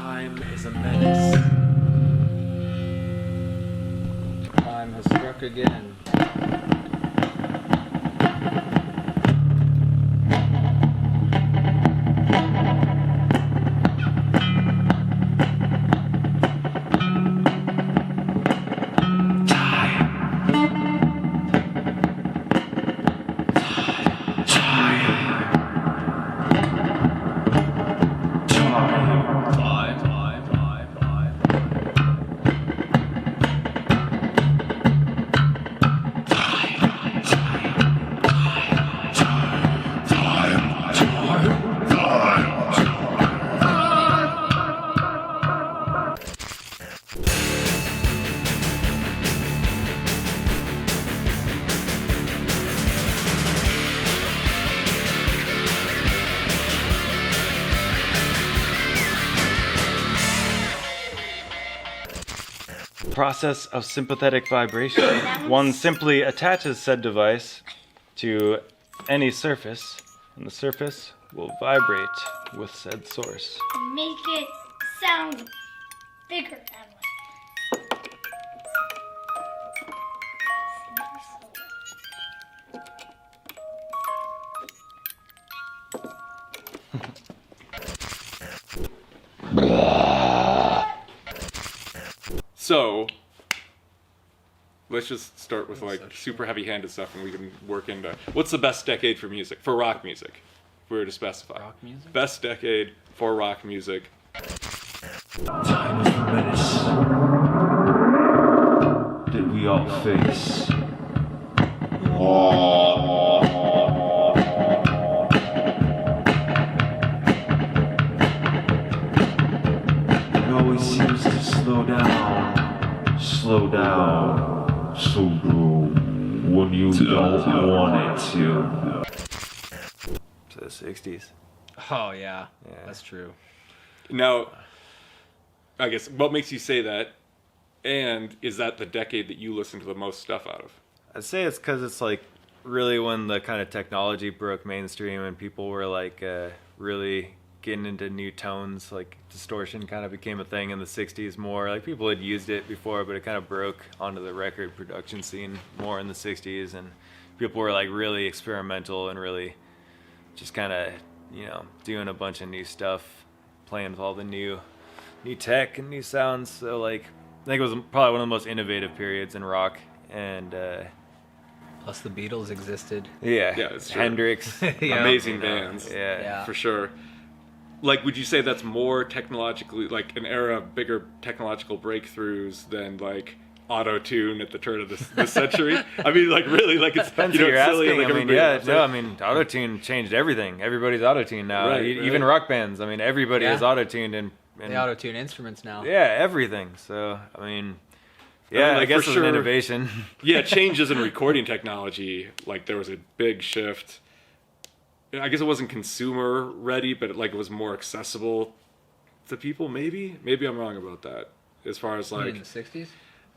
Time is a menace. Time has struck again. Process of sympathetic vibration. One simply attaches said device to any surface, and the surface will vibrate with said source. Make it sound bigger that way. So, let's just start with like super heavy-handed stuff, and we can work into what's the best decade for music, for rock music, if we were to specify. Rock music? Best decade for rock music. Time is the menace that we all face. It always seems to slow down, slow when you don't want it to. To the 60s. Oh yeah, that's true. Now, I guess, what makes you say that, and is that the decade that you listen to the most stuff out of? I'd say it's because it's like really when the kind of technology broke mainstream and people were like really getting into new tones, like distortion kind of became a thing in the 60s more. Like people had used it before, but it kind of broke onto the record production scene more in the 60s, and people were like really experimental and really just kind of, you know, doing a bunch of new stuff, playing with all the new tech and new sounds. So like I think it was probably one of the most innovative periods in rock. And Plus the Beatles existed. Yeah, it's true. Hendrix, Yeah. Amazing bands, Yeah. for sure. Like, would you say that's more technologically, like an era of bigger technological breakthroughs than like auto-tune at the turn of the century? I mean, like really, like it's Depends you know, who you're it's silly, asking. like, I mean, everybody- yeah, no, I mean, auto-tune changed everything. Everybody's auto-tuned now. Right, Even right. rock bands. I mean, everybody Yeah. is auto-tuned and They auto-tune instruments now. yeah, everything. So I mean, yeah, like, I guess for it's an sure- innovation. Yeah, changes in recording technology. Like there was a big shift. I guess it wasn't consumer ready, but it was more accessible to people. Maybe I'm wrong about that. As far as In like the 60s?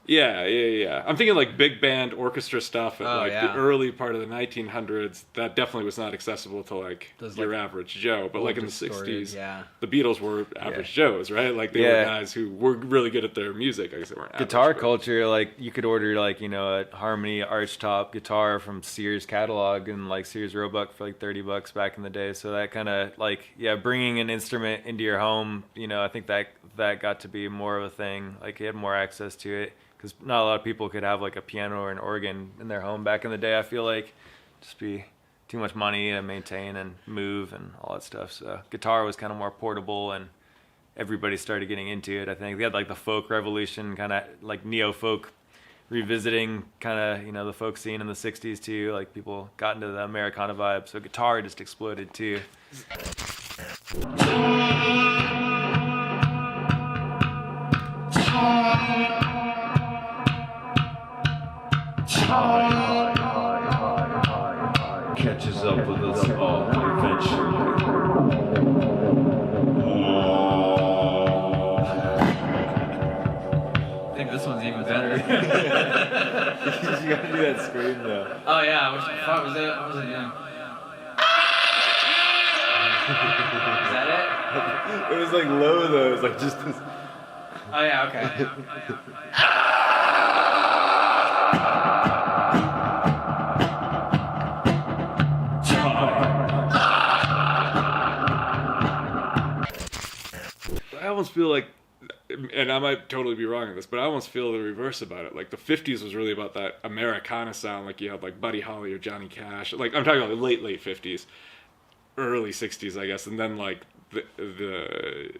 Yeah. I'm thinking like big band orchestra stuff at Oh, like yeah. the early part of the 1900s. That definitely was not accessible to like Those, your like, average Joe. But like in the distorted, 60s, yeah. the Beatles were average Joes, right? Like they were Yeah. guys who were really good at their music. I guess they weren't average, Guitar but- culture, like you could order like, you know, a Harmony archtop guitar from Sears catalog and like Sears Roebuck for like $30 back in the day. So that kind of like, bringing an instrument into your home, you know, I think that got to be more of a thing. Like you had more access to it because not a lot of people could have like a piano or an organ in their home back in the day. I feel like just be too much money to maintain and move and all that stuff. So guitar was kind of more portable and everybody started getting into it. I think they had like the folk revolution, kind of like neo-folk revisiting kind of, you know, the folk scene in the 60s too. Like people got into the Americana vibe. So guitar just exploded too. Catches up with us all eventually. I think this one's even better. You gotta do that scream though. Oh yeah, which part was that? What was it? Yeah. Is that it? It was like low though. It was like just this. Oh yeah, okay. I almost feel like, and I might totally be wrong on this, but I almost feel the reverse about it. Like the 50s was really about that Americana sound, like you had like Buddy Holly or Johnny Cash. Like I'm talking about the late 50s, early 60s, I guess, and then like the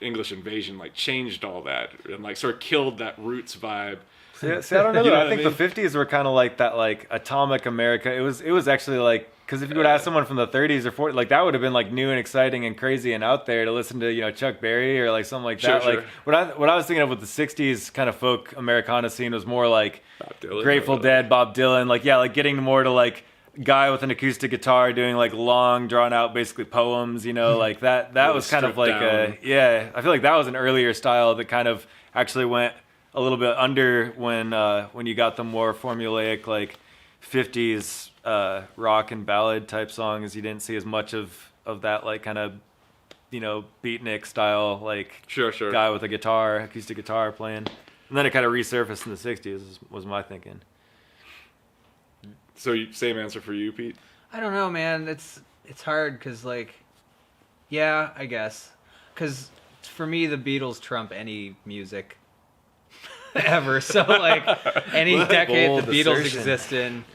English invasion like changed all that and like sort of killed that roots vibe. See, I don't know. You know I what think I mean? the 50s were kind of like that, like atomic America. It was actually like, because if you would ask someone from the 30s or 40s, like that would have been like new and exciting and crazy and out there to listen to, you know, Chuck Berry or like something like that. Sure, Like what I was thinking of with the 60s kind of folk Americana scene was more like Bob Dylan, Grateful Dead, Bob Dylan, like yeah, like getting more to like guy with an acoustic guitar doing like long drawn out basically poems, you know, like that Really was kind of stripped like down. I feel like that was an earlier style that kind of actually went a little bit under when you got the more formulaic like 50s rock and ballad type songs. You didn't see as much of that like kind of, you know, beatnik style like Sure. guy with a guitar, acoustic guitar playing, and then it kind of resurfaced in the 60s was my thinking. So same answer for you, Pete? I don't know, man. It's hard because like, yeah, I guess, because for me the Beatles trump any music ever. So like any What a decade bold the Beatles assertion. exist in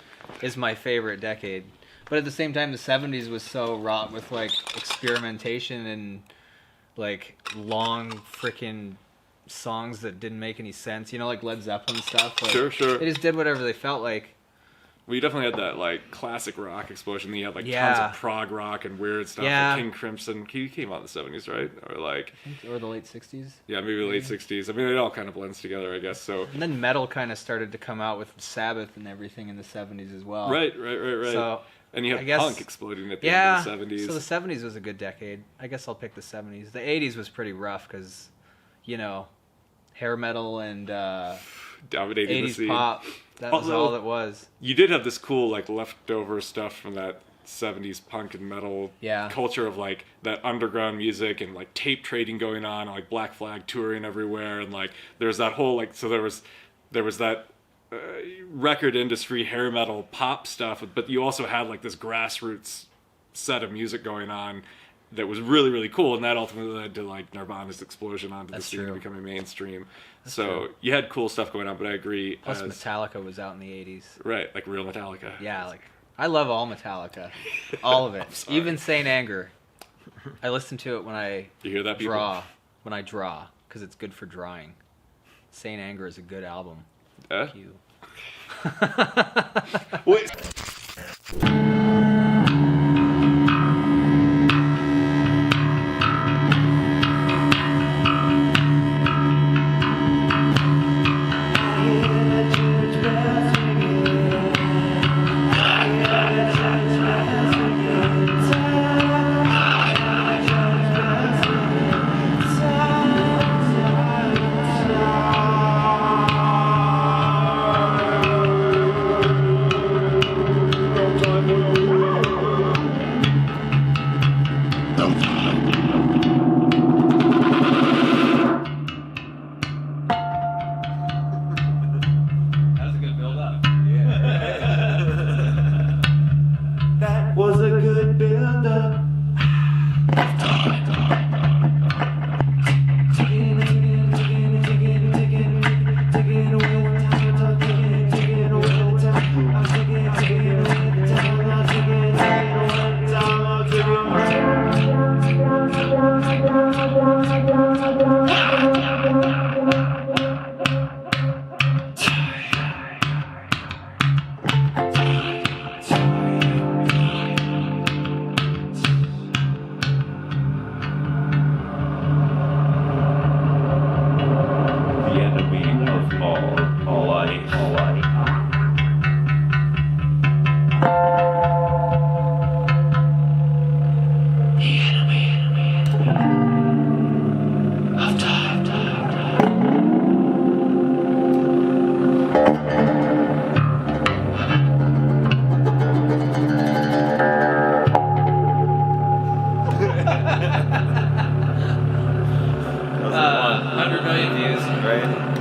is my favorite decade. But at the same time, the 70s was so wrought with like experimentation and like long freaking songs that didn't make any sense. You know, like Led Zeppelin stuff. Like, Sure. They just did whatever they felt like. Well, you definitely had that like classic rock explosion. Then you had like tons Yeah. of prog rock and weird stuff. Yeah. Like King Crimson. He came out in the 70s, right? Or like, Or the late 60s. yeah, maybe late 60s. I mean, it all kind of blends together, I guess. So And then metal kind of started to come out with Sabbath and everything in the 70s as well. right. So, And you I have guess- punk exploding at the yeah. end of the 70s. So the 70s was a good decade. I guess I'll pick the 70s. The 80s was pretty rough because, you know, hair metal and Dominating the 80s scene. pop. That was Although- all it was. You did have this cool like leftover stuff from that 70s punk and metal Yeah. culture of like that underground music and like tape trading going on, like Black Flag touring everywhere, and like there's that whole like so there was that record industry hair metal pop stuff, but you also had like this grassroots set of music going on that was really, really cool, and that ultimately led to like Nirvana's explosion onto That's the scene true. becoming mainstream. That's So true. you had cool stuff going on, but I agree. Plus Metallica was out in the 80s. Right, like real Metallica. Yeah, like I love all Metallica. All of it. sorry. Even Saint Anger. I listen to it when I You hear that, people? draw. When I draw. Because it's good for drawing. Saint Anger is a good album. Eh? Thank you. Wait. That was a good build up. That was a good build-up. The enemy of all life. million views. Right?